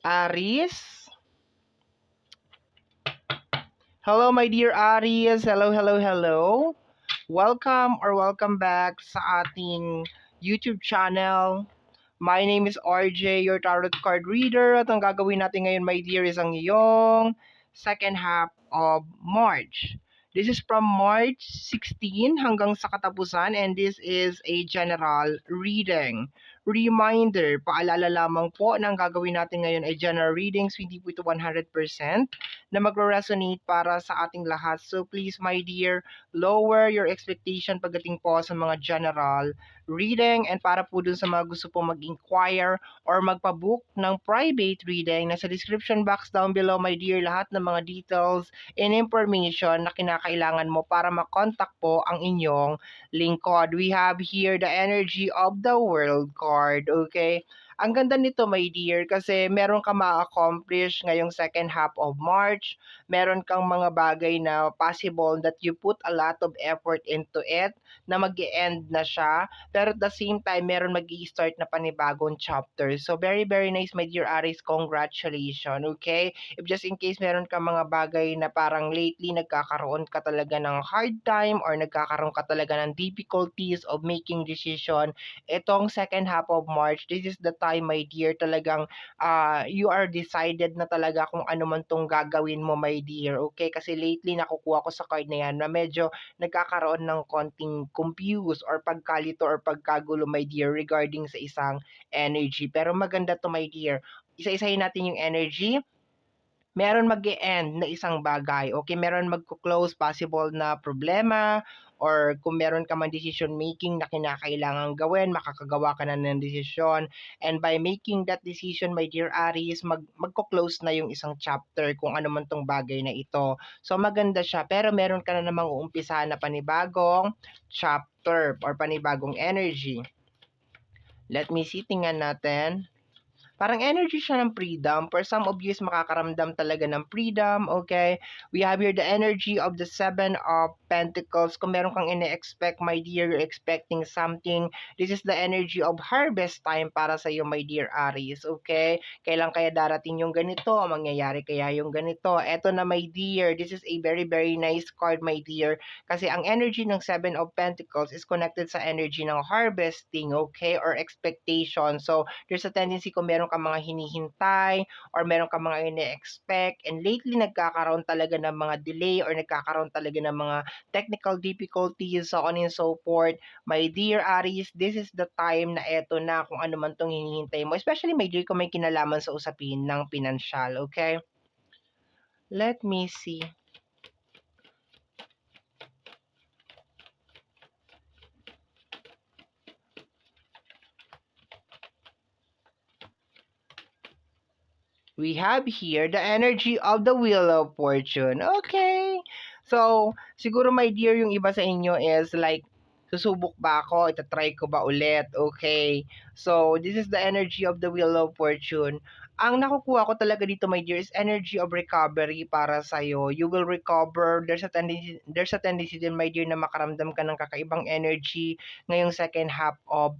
Aries. Hello, my dear Aries. Hello, hello, hello. Welcome back sa ating YouTube channel. My name is RJ, your tarot card reader. At ang gagawin natin ngayon, my dear, is ang iyong second half of March. This is from March 16 hanggang sa katapusan, and this is a general reading. Reminder, paalala lamang po na ang gagawin natin ngayon ay general readings, hindi po ito 100% na magre-resonate para sa ating lahat. So please, my dear, lower your expectation pagdating po sa mga general reading, and para po dun sa mga gusto po mag-inquire or magpa-book ng private reading, nasa description box down below, my dear, lahat ng mga details and information na kinakailangan mo para makontak po ang inyong lingkod. We have here the energy of the world card, okay? Ang ganda nito, my dear, kasi meron ka ma-accomplish ngayong second half of March. Meron kang mga bagay na possible that you put a lot of effort into it, na mag-e-end na siya. Pero at the same time, meron mag-i-start na panibagong chapter. So, very, very nice, my dear Aries. Congratulations, okay? If just in case meron ka mga bagay na parang lately nagkakaroon ka talaga ng hard time or nagkakaroon ka talaga ng difficulties of making decision, itong second half of March, this is the time, my dear, talagang you are decided na talaga kung ano man tong gagawin mo, my dear, okay? Kasi lately nakukuha ko sa card na yan na medyo nagkakaroon ng konting confuse or pagkalito or pagkagulo, my dear, regarding sa isang energy. Pero maganda to, my dear. Isa-isahin natin yung energy. Meron mag-e-end na isang bagay. Okay, meron magko-close possible na problema, or kung meron ka man decision making na kinakailangan gawin, makakagawa ka na ng desisyon. And by making that decision, my dear Aries, magko-close na yung isang chapter kung ano man tong bagay na ito. So maganda siya, pero meron ka na namang uumpisahan na panibagong chapter or panibagong energy. Let me see, tingnan natin. Parang energy siya ng freedom. For some of you is makakaramdam talaga ng freedom, okay? We have here the energy of the Seven of Pentacles. Kung meron kang ine-expect, my dear, you're expecting something. This is the energy of harvest time para sa iyo, my dear Aries, okay? Kailan kaya darating yung ganito? Mangyayari kaya yung ganito? Eto na, my dear. This is a very, very nice card, my dear. Kasi ang energy ng Seven of Pentacles is connected sa energy ng harvesting, okay? Or expectation. So, there's a tendency kung meron kang mga hinihintay or meron kang mga ine-expect, and lately nagkakaroon talaga ng mga delay or nagkakaroon talaga ng mga technical difficulties, so on and so forth. My dear Aries, this is the time na eto na kung ano man tong hinihintay mo, especially, my dear, kung may kinalaman sa usapin ng pinansyal, okay? Let me see. We have here the energy of the Wheel of Fortune. Okay. So, siguro, my dear, yung iba sa inyo is like, susubok ba ako? Itatry ko ba ulit? Okay. So, this is the energy of the Wheel of Fortune. Ang nakukuha ko talaga dito, my dear, is energy of recovery para sa'yo. You will recover. There's a tendency din, my dear, na makaramdam ka ng kakaibang energy ngayong second half of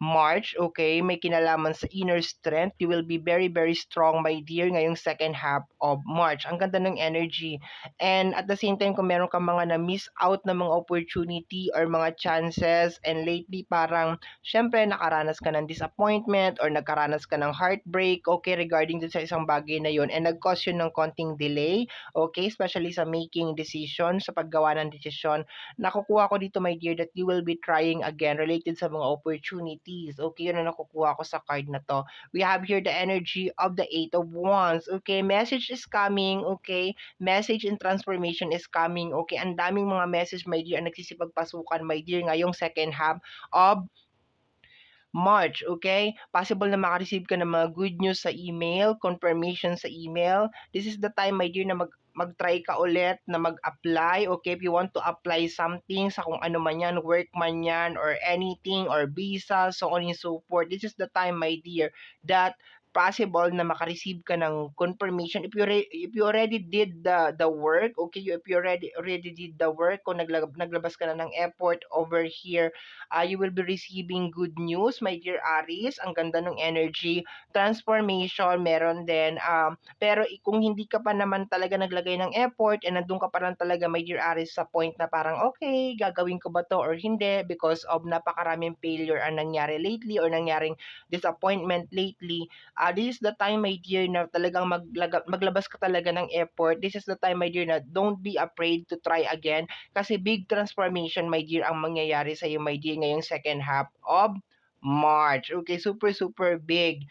March, okay, may kinalaman sa inner strength. You will be very, very strong, my dear, ngayong second half of March. Ang ganda ng energy. And at the same time, kung meron kang mga na-miss out na mga opportunity or mga chances, and lately parang, syempre, nakaranas ka ng disappointment or nagkaranas ka ng heartbreak, okay, regarding dun sa isang bagay na yun, and nag-cause yun ng konting delay, okay, especially sa making decision, sa paggawa ng decision, nakukuha ko dito, my dear, that you will be trying again related sa mga opportunities. Okay, yun ang nakukuha ko sa card na to. We have here the energy of the Eight of Wands. Okay, message is coming. Okay, message and transformation is coming. Okay, ang daming mga message, my dear, ang nagsisipagpasukan, my dear, ngayong second half of March, okay? Possible na maka-receive ka ng mga good news sa email, confirmation sa email. This is the time, my dear, na mag-try ka ulit na mag-apply, okay? If you want to apply something sa kung ano man yan, work man yan, or anything, or visa, so on and so forth. This is the time, my dear, that possible na maka-receive ka ng confirmation if you already did the work, okay, if you already did the work, kung naglabas ka na ng effort over here, you will be receiving good news, my dear Aries. Ang ganda ng energy, transformation, meron din. Pero kung hindi ka pa naman talaga naglagay ng effort and nandun ka pa lang talaga, my dear Aries, sa point na parang, okay, gagawin ko ba to or hindi because of napakaraming failure ang nangyari lately or nangyaring disappointment lately, this is the time, my dear, na talagang maglabas ka talaga ng effort. This is the time, my dear, na don't be afraid to try again kasi big transformation, my dear, ang mangyayari sa iyo, my dear, ngayong second half of March. Okay, super, super big.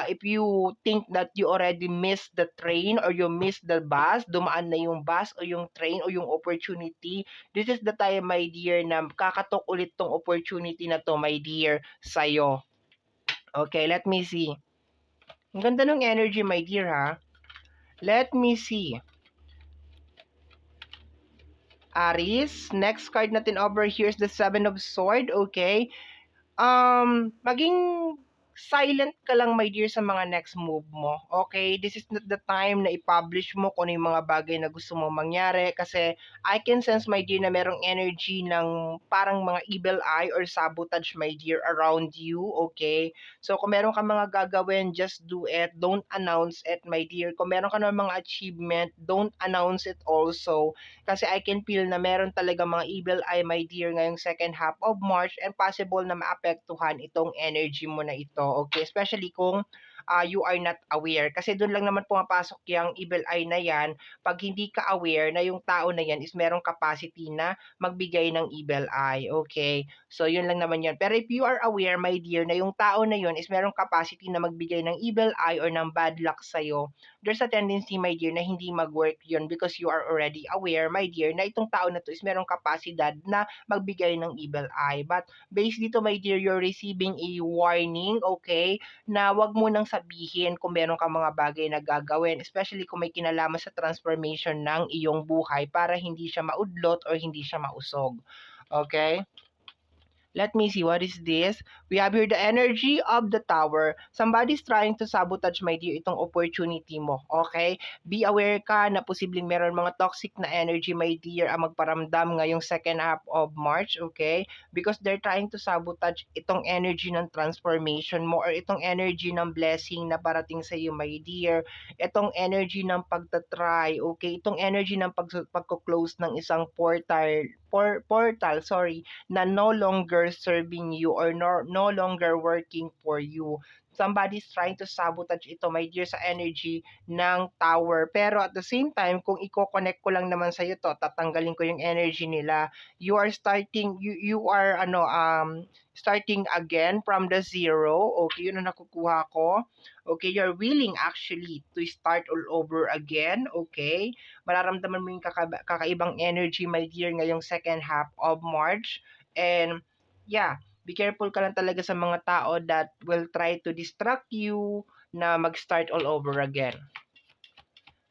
If you think that you already missed the train or you missed the bus, dumaan na yung bus o yung train o yung opportunity, this is the time, my dear, na kakatok ulit tong opportunity na to, my dear, sa'yo. Okay, let me see. Ang ganda ng energy, my dear, ha? Let me see. Aries, next card natin over here is the Seven of Swords, okay? Maging silent ka lang, my dear, sa mga next move mo. Okay? This is not the time na i-publish mo kung ano yung mga bagay na gusto mo mangyari kasi I can sense, my dear, na merong energy ng parang mga evil eye or sabotage, my dear, around you. Okay? So, kung meron ka mga gagawin, just do it. Don't announce it, my dear. Kung meron ka ng mga achievement, don't announce it also. Kasi I can feel na meron talaga mga evil eye, my dear, ngayong second half of March and possible na maapektuhan itong energy mo na ito. Okay? Especially kung you are not aware. Kasi doon lang naman pumapasok yung evil eye na yan pag hindi ka aware na yung tao na yan is merong capacity na magbigay ng evil eye. Okay? So, yun lang naman yan. Pero if you are aware, my dear, na yung tao na yun is merong capacity na magbigay ng evil eye or ng bad luck sa'yo, there's a tendency, my dear, na hindi mag-work yun because you are already aware, my dear, na itong tao na to is merong kapasidad na magbigay ng evil eye. But based dito, my dear, you're receiving a warning, okay, na wag mo nang sabihin kung meron ka mga bagay na gagawin, especially kung may kinalaman sa transformation ng iyong buhay para hindi siya maudlot or hindi siya mausog. Okay? Let me see, what is this? We have here the energy of the tower. Somebody's trying to sabotage, my dear, itong opportunity mo. Okay? Be aware ka na posibleng meron mga toxic na energy, my dear, ang magparamdam ngayong second half of March. Okay? Because they're trying to sabotage itong energy ng transformation mo or itong energy ng blessing na parating sa iyo, my dear. Itong energy ng pagtatry. Okay? Itong energy ng pagko-close ng isang portal, sorry, na no longer serving you or no longer working for you. Somebody's trying to sabotage ito, my dear, sa energy ng tower. Pero at the same time, kung i-connect ko lang naman sa iyo to, tatanggalin ko yung energy nila. You are starting, you are starting again from the zero. Okay, yun ang nakukuha ko. Okay, you're willing actually to start all over again. Okay, mararamdaman mo yung kakaibang energy, my dear, ngayong second half of March. And yeah, be careful ka lang talaga sa mga tao that will try to distract you na mag-start all over again.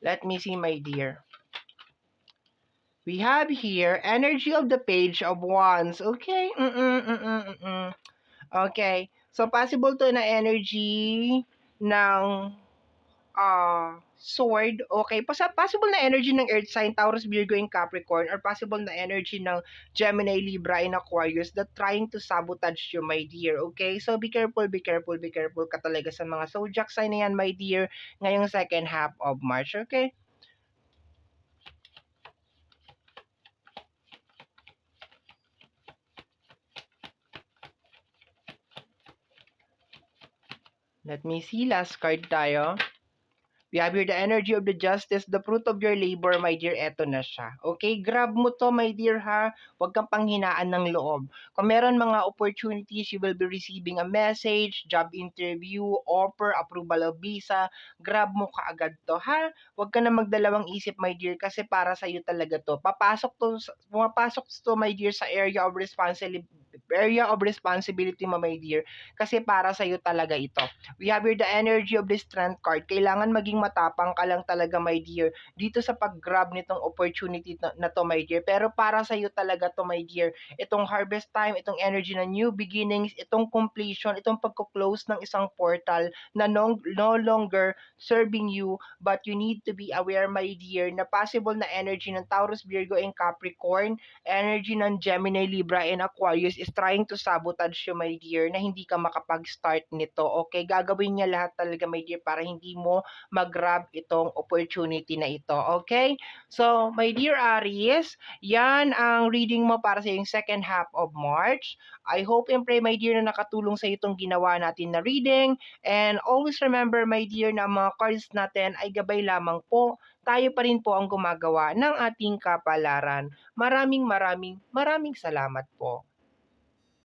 Let me see, my dear. We have here energy of the Page of Wands. Okay. Okay. So, possible to na energy ng sword, okay, possible na energy ng earth sign, Taurus, Virgo, and Capricorn, or possible na energy ng Gemini, Libra, and Aquarius that trying to sabotage you, my dear, okay? So, be careful ka talaga sa mga zodiac sign na yan, my dear, ngayong second half of March, okay? Let me see, last card tayo. We have here the energy of the justice, the fruit of your labor, my dear, eto na siya. Okay, grab mo to, my dear, ha? Huwag kang panghinaan ng loob. Kung meron mga opportunities, you will be receiving a message, job interview, offer, approval of visa, grab mo kaagad to, ha? Huwag ka na magdalawang isip, my dear, kasi para sa iyo talaga to. Pumapasok to, my dear, sa area of area of responsibility mo, my dear, kasi para sa'yo talaga ito. We have here the energy of the strength card. Kailangan maging matapang ka lang talaga, my dear, dito sa pag-grab nitong opportunity na to, my dear. Pero para sa'yo talaga to, my dear. Itong harvest time, itong energy na new beginnings, itong completion, itong pagko-close ng isang portal na no longer serving you, but you need to be aware, my dear, na possible na energy ng Taurus, Virgo, and Capricorn, energy ng Gemini, Libra, and Aquarius is trying to sabotage you, my dear, na hindi ka makapag-start nito. Okay? Gagawin niya lahat talaga, my dear, para hindi mo mag-grab itong opportunity na ito. Okay? So, my dear Aries, yan ang reading mo para sa yung second half of March. I hope and pray, my dear, na nakatulong sa itong ginawa natin na reading. And always remember, my dear, na mga cards natin ay gabay lamang po. Tayo pa rin po ang gumagawa ng ating kapalaran. Maraming maraming maraming salamat po.